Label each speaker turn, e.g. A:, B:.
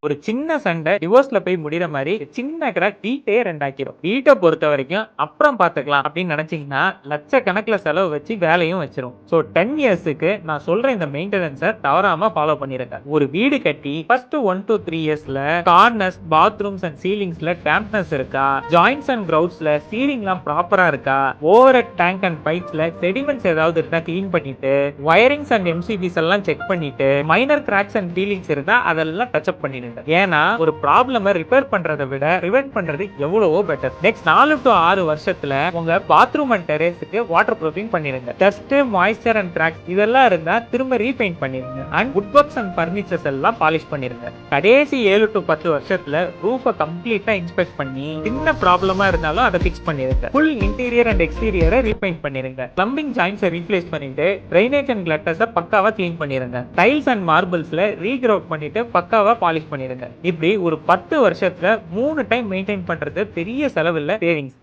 A: ஒரு சின்ன சண்டை டிவோர்ஸ்ல போய் முடியிற மாரி, சின்ன கிராக் வீட்டையே 2 ஆக்கிரும். வீட்ட பொறுத்தவரைக்கும் அப்புறம் பார்த்துக்கலாம் அப்படின்னு நெனச்சீங்கன்னா, லட்சக்கணக்குல செலவு வச்சு வேலையும் வச்சிரும். 10 இயர்ஸ்க்கு நான் சொல்ற இந்த மெயின்டனன்ஸ தவறாம ஃபாலோ பண்ணிருங்க. ஒரு வீடு கட்டி ஃபர்ஸ்ட் 1 to 3 இயர்ஸ்ல கார்னர்ஸ், பாத்ரூம்ஸ் அண்ட் சீலிங்ஸ்ல டேம்ப்னஸ் இருக்கா? ஜாயிண்ட்ஸ் அண்ட் கிரவுட்ஸ்ல சீலிங்லாம் ப்ராப்பரா இருக்கா? ஓவர் ஹெட் டேங்க் அண்ட் பைப்ஸ்ல செடிமெண்ட்ஸ் ஏதாவது இருந்தா கிளீன் பண்ணிட்டு, வயரிங்ஸ் அண்ட் எம்சிபிஸ் எல்லாம் செக் பண்ணிட்டு, மைனர் கிராக்ஸ் அண்ட் பீலிங்ஸ் இருந்தா அதெல்லாம் டச் அப் பண்ணிடுங்க. ஏன்னா ஒரு ப்ராப்ளம ரிப்பேர் பண்றதை விட ப்ரிவென்ட் பண்றது எவ்வளவோ பெட்டர். நெக்ஸ்ட் 4 to 6 வருஷத்துல உங்க பாத்ரூம் அண்ட் டெரேஸ்க்கு வாட்டர் ப்ரூஃபிங் பண்ணிருங்க. டஸ்ட், மாய்ஸ்சர் அண்ட் கிராக்ஸ் இதெல்லாம் இருந்தா திரும்ப ரீபெயிண்ட் பண்ணிருங்க. And would works and furnitures எல்லாம் பாலிஷ் பண்ணிருங்க. கடைசி 7 to 10 வருஷத்துல ரூஃப கம்ப்ளீட்டா இன்ஸ்பெக்ட் பண்ணி சின்ன ப்ராப்ளமா இருந்தாலும் அதை ஃபிக்ஸ் பண்ணிருங்க. ஃபுல் இன்டீரியர் அண்ட் எக்ஸ்டீரியரை ரீபெயிண்ட் பண்ணிருங்க. பிளம்பிங் ஜாயின்ட்ஸை ரீப்ளேஸ் பண்ணிட்டு ட்ரைனேஜ் அண்ட் கிளட்டர்ஸை பக்காவா கிளீன் பண்ணிருங்க. டைல்ஸ் அண்ட் மார்பிள்ஸ்ல ரீக்ரவுட் பண்ணிட்டு பக்காவா பாலிஷ் பண்ணிருங்க. இப்படி ஒரு 10 வருஷத்துல 3 டைம் மெயின்டைன் பண்றது பெரிய செலவு இல்ல, சேவிங்ஸ்.